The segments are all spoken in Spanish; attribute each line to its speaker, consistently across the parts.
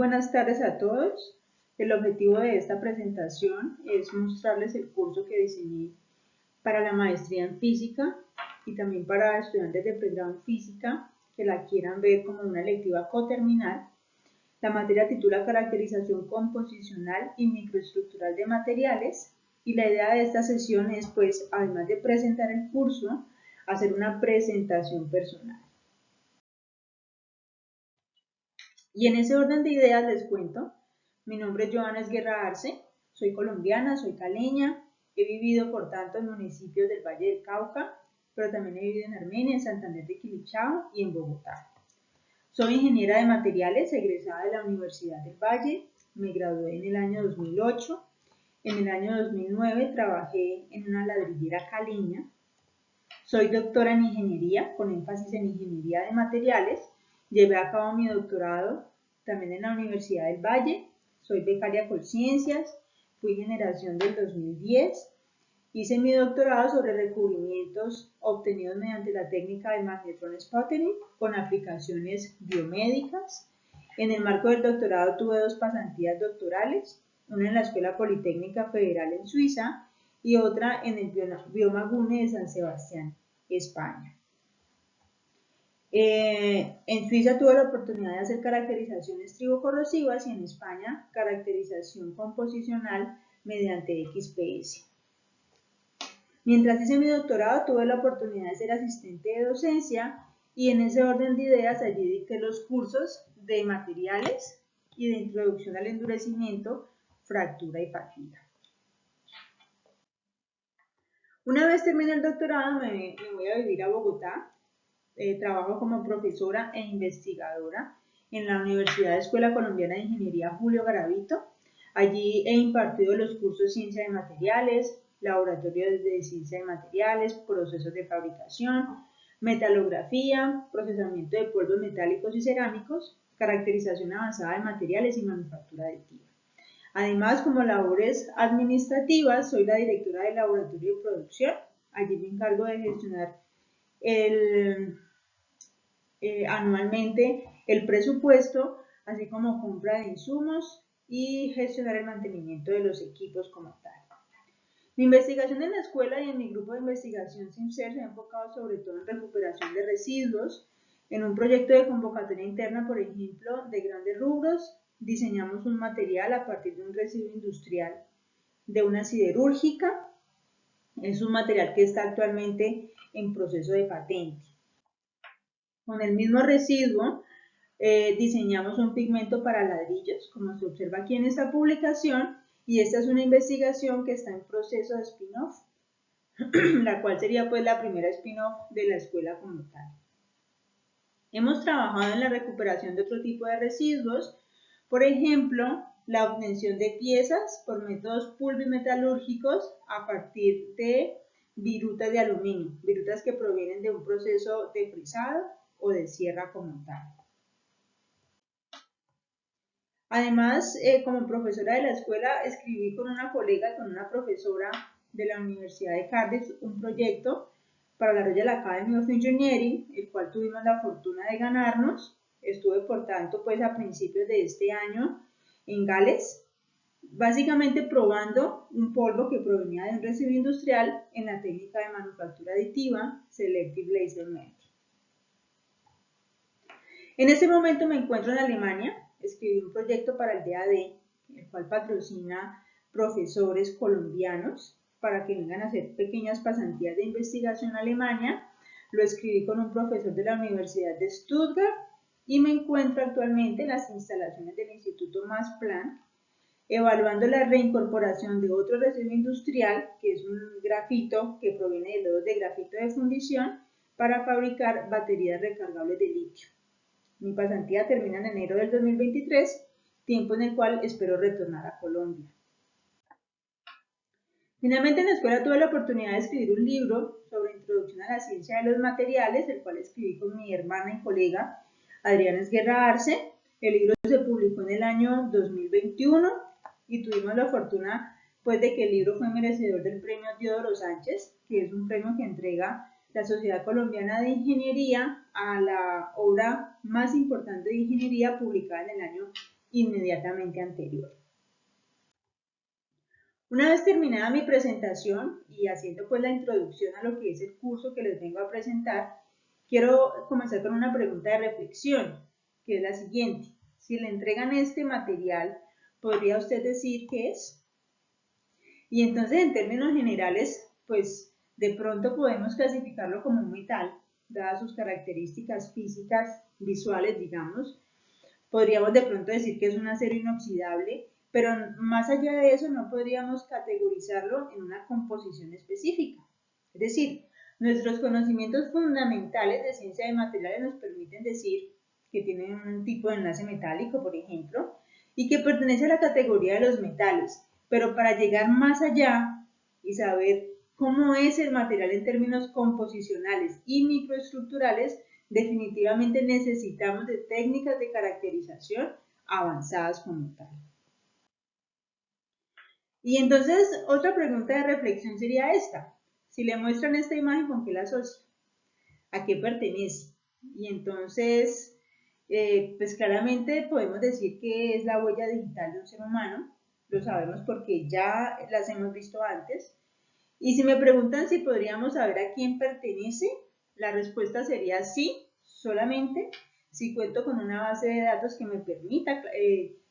Speaker 1: Buenas tardes a todos. El objetivo de esta presentación es mostrarles el curso que diseñé para la maestría en física y también para estudiantes de pregrado en física que la quieran ver como una electiva coterminal. La materia titula Caracterización composicional y microestructural de materiales y la idea de esta sesión es, pues, además de presentar el curso, hacer una presentación personal. Y en ese orden de ideas les cuento, mi nombre es Joana Guerra Arce, soy colombiana, soy caleña, he vivido por tanto en municipios del Valle del Cauca, pero también he vivido en Armenia, en Santander de Quilichao y en Bogotá. Soy ingeniera de materiales, egresada de la Universidad del Valle, me gradué en el año 2008, en el año 2009 trabajé en una ladrillera caleña, soy doctora en ingeniería, con énfasis en ingeniería de materiales. Llevé a cabo mi doctorado también en la Universidad del Valle. Soy becaria Colciencias, fui generación del 2010. Hice mi doctorado sobre recubrimientos obtenidos mediante la técnica de magnetron sputtering con aplicaciones biomédicas. En el marco del doctorado tuve 2 pasantías doctorales, una en la Escuela Politécnica Federal en Suiza y otra en el Biomagune de San Sebastián, España. En Suiza tuve la oportunidad de hacer caracterizaciones tribocorrosivas y en España caracterización composicional mediante XPS. Mientras hice mi doctorado tuve la oportunidad de ser asistente de docencia y en ese orden de ideas allí dicté los cursos de materiales y de introducción al endurecimiento, fractura y fatiga. Una vez termine el doctorado me voy a vivir a Bogotá. Trabajo como profesora e investigadora en la Universidad Escuela Colombiana de Ingeniería Julio Garavito. Allí he impartido los cursos Ciencia de Materiales, Laboratorio de Ciencia de Materiales, Procesos de Fabricación, Metalografía, Procesamiento de Polvos Metálicos y Cerámicos, Caracterización Avanzada de Materiales y Manufactura Aditiva. Además, como labores administrativas, soy la directora del Laboratorio de Producción. Allí me encargo de gestionar anualmente el presupuesto, así como compra de insumos y gestionar el mantenimiento de los equipos como tal. Mi investigación en la escuela y en mi grupo de investigación SIMSER se ha enfocado sobre todo en recuperación de residuos. En un proyecto de convocatoria interna, por ejemplo, de grandes rubros, diseñamos un material a partir de un residuo industrial de una siderúrgica. Es un material que está actualmente en proceso de patente. Con el mismo residuo diseñamos un pigmento para ladrillos, como se observa aquí en esta publicación, y esta es una investigación que está en proceso de spin-off, la cual sería pues la primera spin-off de la escuela como tal. Hemos trabajado en la recuperación de otro tipo de residuos, por ejemplo, la obtención de piezas por métodos pulvimetalúrgicos a partir de virutas de aluminio, virutas que provienen de un proceso de frisado o de sierra como tal. Además, como profesora de la escuela, escribí con una colega, con una profesora de la Universidad de Cardiff, un proyecto para la Royal Academy of Engineering, el cual tuvimos la fortuna de ganarnos. Estuve, por tanto, pues a principios de este año en Gales, básicamente probando un polvo que provenía de un residuo industrial en la técnica de manufactura aditiva Selective Laser Method. En este momento me encuentro en Alemania. Escribí un proyecto para el DAD, el cual patrocina profesores colombianos para que vengan a hacer pequeñas pasantías de investigación a Alemania. Lo escribí con un profesor de la Universidad de Stuttgart y me encuentro actualmente en las instalaciones del Instituto Max Planck, evaluando la reincorporación de otro residuo industrial, que es un grafito que proviene de lodos de grafito de fundición, para fabricar baterías recargables de litio. Mi pasantía termina en enero del 2023, tiempo en el cual espero retornar a Colombia. Finalmente en la escuela tuve la oportunidad de escribir un libro sobre introducción a la ciencia de los materiales, el cual escribí con mi hermana y colega Adriana Guerra Arce. El libro se publicó en el año 2021 y tuvimos la fortuna pues de que el libro fue merecedor del premio Teodoro Sánchez, que es un premio que entrega la Sociedad Colombiana de Ingeniería a la obra más importante de ingeniería publicada en el año inmediatamente anterior. Una vez terminada mi presentación y haciendo pues la introducción a lo que es el curso que les vengo a presentar, quiero comenzar con una pregunta de reflexión, que es la siguiente. Si le entregan este material, ¿podría usted decir qué es? Y entonces, en términos generales, pues de pronto podemos clasificarlo como un metal, dadas sus características físicas, visuales, digamos. Podríamos de pronto decir que es un acero inoxidable, pero más allá de eso no podríamos categorizarlo en una composición específica. Es decir, nuestros conocimientos fundamentales de ciencia de materiales nos permiten decir que tiene un tipo de enlace metálico, por ejemplo, y que pertenece a la categoría de los metales. Pero para llegar más allá y saber cómo es el material en términos composicionales y microestructurales, definitivamente necesitamos de técnicas de caracterización avanzadas como tal. Y entonces, otra pregunta de reflexión sería esta. Si le muestran esta imagen, ¿con qué la asocia? ¿A qué pertenece? Y entonces, pues claramente podemos decir que es la huella digital de un ser humano. Lo sabemos porque ya las hemos visto antes. Y si me preguntan si podríamos saber a quién pertenece, la respuesta sería sí, solamente si cuento con una base de datos que me permita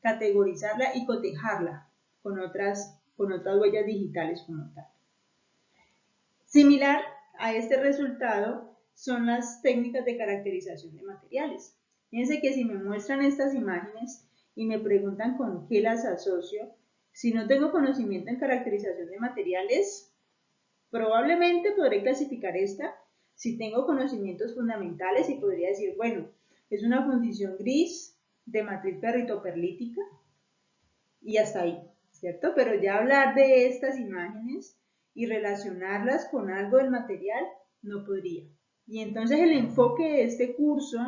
Speaker 1: categorizarla y cotejarla con otras huellas digitales como tal. Similar a este resultado son las técnicas de caracterización de materiales. Fíjense que si me muestran estas imágenes y me preguntan con qué las asocio, si no tengo conocimiento en caracterización de materiales, probablemente podré clasificar esta si tengo conocimientos fundamentales y podría decir, bueno, es una fundición gris de matriz ferritoperlítica y hasta ahí, ¿cierto? Pero ya hablar de estas imágenes y relacionarlas con algo del material no podría. Y entonces el enfoque de este curso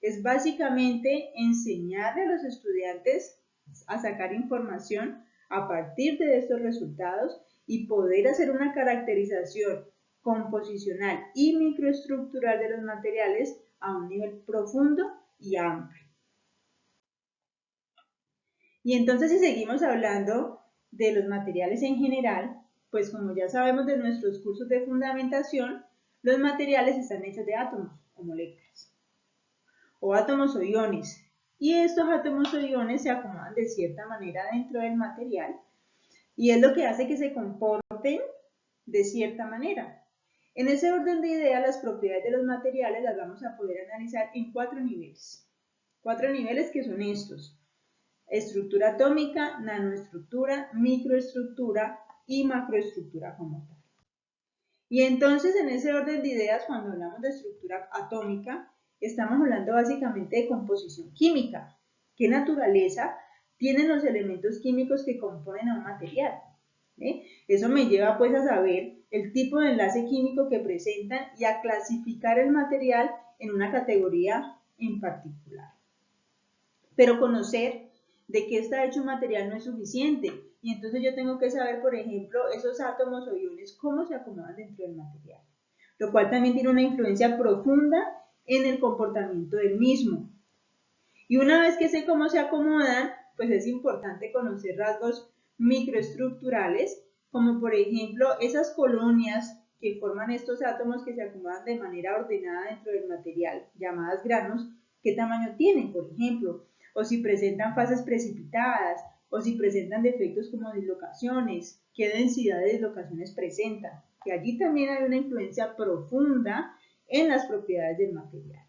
Speaker 1: es básicamente enseñarle a los estudiantes a sacar información a partir de estos resultados y poder hacer una caracterización composicional y microestructural de los materiales a un nivel profundo y amplio. Y entonces si seguimos hablando de los materiales en general, pues como ya sabemos de nuestros cursos de fundamentación, los materiales están hechos de átomos o moléculas, o átomos o iones. Y estos átomos o iones se acomodan de cierta manera dentro del material y es lo que hace que se comporten de cierta manera. En ese orden de ideas, las propiedades de los materiales las vamos a poder analizar en 4 niveles. 4 niveles que son estos: estructura atómica, nanoestructura, microestructura y macroestructura como tal. Y entonces en ese orden de ideas, cuando hablamos de estructura atómica, estamos hablando básicamente de composición química. ¿Qué naturaleza tienen los elementos químicos que componen a un material? Eso me lleva pues a saber el tipo de enlace químico que presentan y a clasificar el material en una categoría en particular. Pero conocer de qué está hecho un material no es suficiente y entonces yo tengo que saber, por ejemplo, esos átomos o iones cómo se acomodan dentro del material, lo cual también tiene una influencia profunda en el comportamiento del mismo. Y una vez que sé cómo se acomodan, pues es importante conocer rasgos microestructurales, como por ejemplo esas colonias que forman estos átomos que se acomodan de manera ordenada dentro del material, llamadas granos, qué tamaño tienen, por ejemplo, o si presentan fases precipitadas, o si presentan defectos como dislocaciones, qué densidad de dislocaciones presentan, que allí también hay una influencia profunda en las propiedades del material.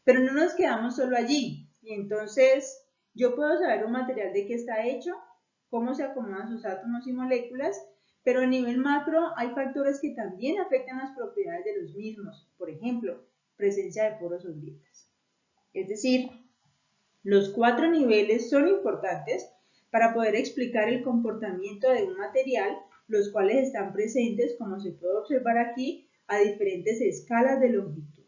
Speaker 1: Pero no nos quedamos solo allí. Y entonces yo puedo saber un material de qué está hecho, cómo se acomodan sus átomos y moléculas, pero a nivel macro hay factores que también afectan las propiedades de los mismos. Por ejemplo, presencia de poros o grietas. Es decir, los 4 niveles son importantes para poder explicar el comportamiento de un material, los cuales están presentes, como se puede observar aquí, a diferentes escalas de longitud.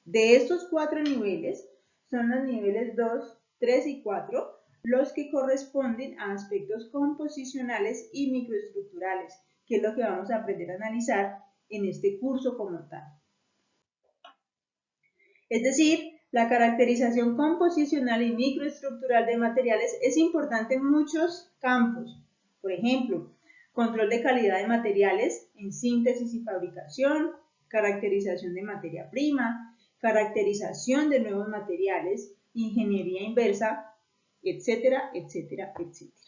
Speaker 1: De estos 4 niveles, son los niveles 2, 3 y 4 los que corresponden a aspectos composicionales y microestructurales, que es lo que vamos a aprender a analizar en este curso como tal. Es decir, La caracterización composicional y microestructural de materiales es importante en muchos campos. Por ejemplo, control de calidad de materiales en síntesis y fabricación, caracterización de materia prima, caracterización de nuevos materiales, ingeniería inversa, etcétera, etcétera, etcétera.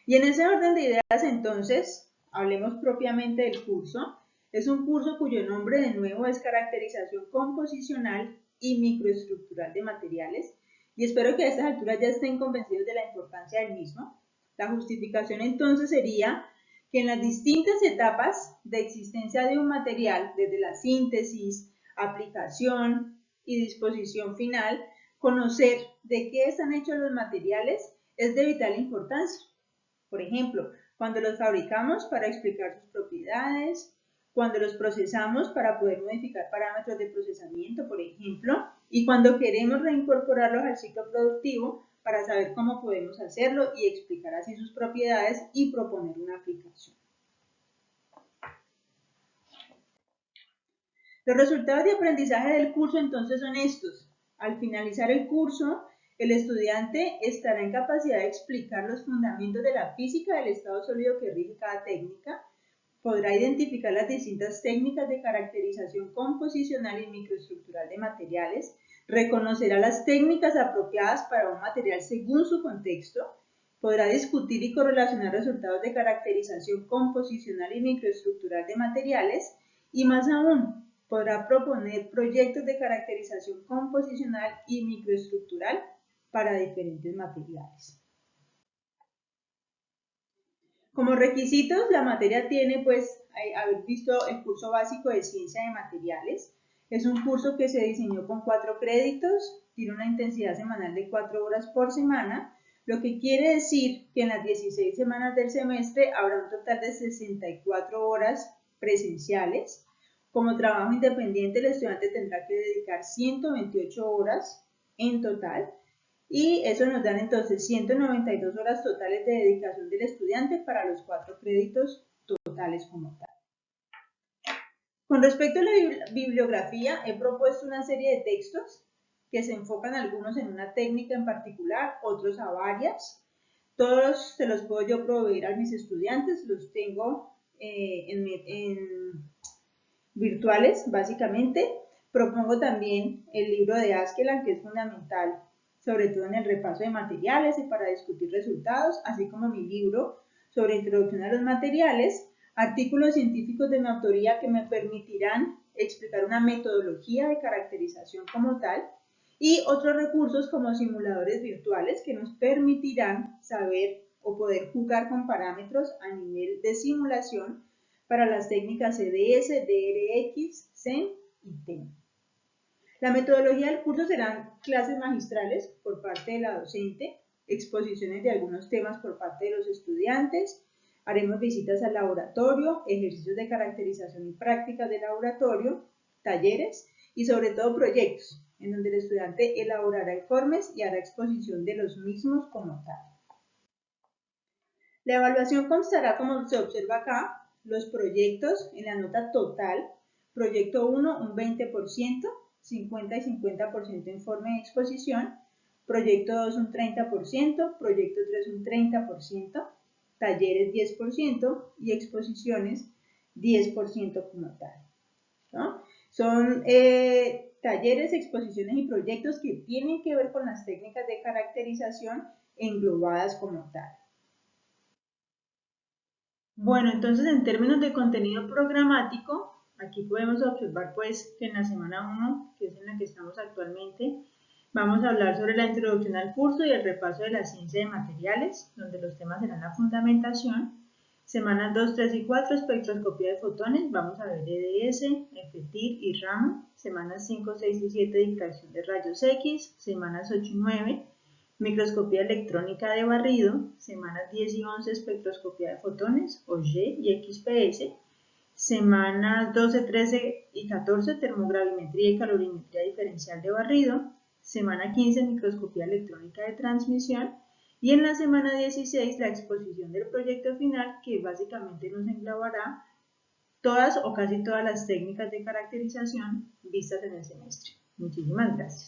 Speaker 1: Y en ese orden de ideas, entonces, hablemos propiamente del curso. Es un curso cuyo nombre de nuevo es caracterización composicional y microestructural de materiales, y espero que a estas alturas ya estén convencidos de la importancia del mismo. La justificación entonces sería que en las distintas etapas de existencia de un material, desde la síntesis, aplicación y disposición final, conocer de qué están hechos los materiales es de vital importancia. Por ejemplo, cuando los fabricamos para explicar sus propiedades, cuando los procesamos para poder modificar parámetros de procesamiento, por ejemplo, y cuando queremos reincorporarlos al ciclo productivo para saber cómo podemos hacerlo y explicar así sus propiedades y proponer una aplicación. Los resultados de aprendizaje del curso entonces son estos. Al finalizar el curso, el estudiante estará en capacidad de explicar los fundamentos de la física del estado sólido que rige cada técnica, podrá identificar las distintas técnicas de caracterización composicional y microestructural de materiales, reconocerá las técnicas apropiadas para un material según su contexto, podrá discutir y correlacionar resultados de caracterización composicional y microestructural de materiales, y más aún, podrá proponer proyectos de caracterización composicional y microestructural para diferentes materiales. Como requisitos, la materia tiene, pues, haber visto el curso básico de ciencia de materiales. Es un curso que se diseñó con 4 créditos, tiene una intensidad semanal de 4 horas por semana, lo que quiere decir que en las 16 semanas del semestre habrá un total de 64 horas presenciales. Como trabajo independiente, el estudiante tendrá que dedicar 128 horas en total, y eso nos dan entonces 192 horas totales de dedicación del estudiante para los 4 créditos totales como tal. Con respecto a la bibliografía, he propuesto una serie de textos que se enfocan algunos en una técnica en particular, otros a varias. Todos se los puedo yo proveer a mis estudiantes, los tengo en virtuales básicamente. Propongo también el libro de Askeland, que es fundamental sobre todo en el repaso de materiales y para discutir resultados, así como mi libro sobre introducción a los materiales, artículos científicos de mi autoría que me permitirán explicar una metodología de caracterización como tal, y otros recursos como simuladores virtuales que nos permitirán saber o poder jugar con parámetros a nivel de simulación para las técnicas CDS, DRX, CEN y TEM. La metodología del curso serán clases magistrales por parte de la docente, exposiciones de algunos temas por parte de los estudiantes, haremos visitas al laboratorio, ejercicios de caracterización y prácticas de laboratorio, talleres y sobre todo proyectos, en donde el estudiante elaborará informes y hará exposición de los mismos como tal. La evaluación constará, como se observa acá, los proyectos en la nota total, proyecto 1 un 20%, 50 y 50% informe de exposición, proyecto 2 un 30%, proyecto 3 un 30%, talleres 10% y exposiciones 10% como tal, ¿no? Son talleres, exposiciones y proyectos que tienen que ver con las técnicas de caracterización englobadas como tal. Bueno, entonces en términos de contenido programático, aquí podemos observar pues que en la semana 1, que es en la que estamos actualmente, vamos a hablar sobre la introducción al curso y el repaso de la ciencia de materiales, donde los temas serán la fundamentación. Semanas 2, 3 y 4, espectroscopía de fotones, vamos a ver EDS, FTIR y RAM. Semanas 5, 6 y 7, difracción de rayos X. Semanas 8 y 9, microscopía electrónica de barrido. Semanas 10 y 11, espectroscopía de fotones, OG y XPS. Semanas 12, 13 y 14, termogravimetría y calorimetría diferencial de barrido. Semana 15, microscopía electrónica de transmisión. Y en la semana 16, la exposición del proyecto final, que básicamente nos englobará todas o casi todas las técnicas de caracterización vistas en el semestre. Muchísimas gracias.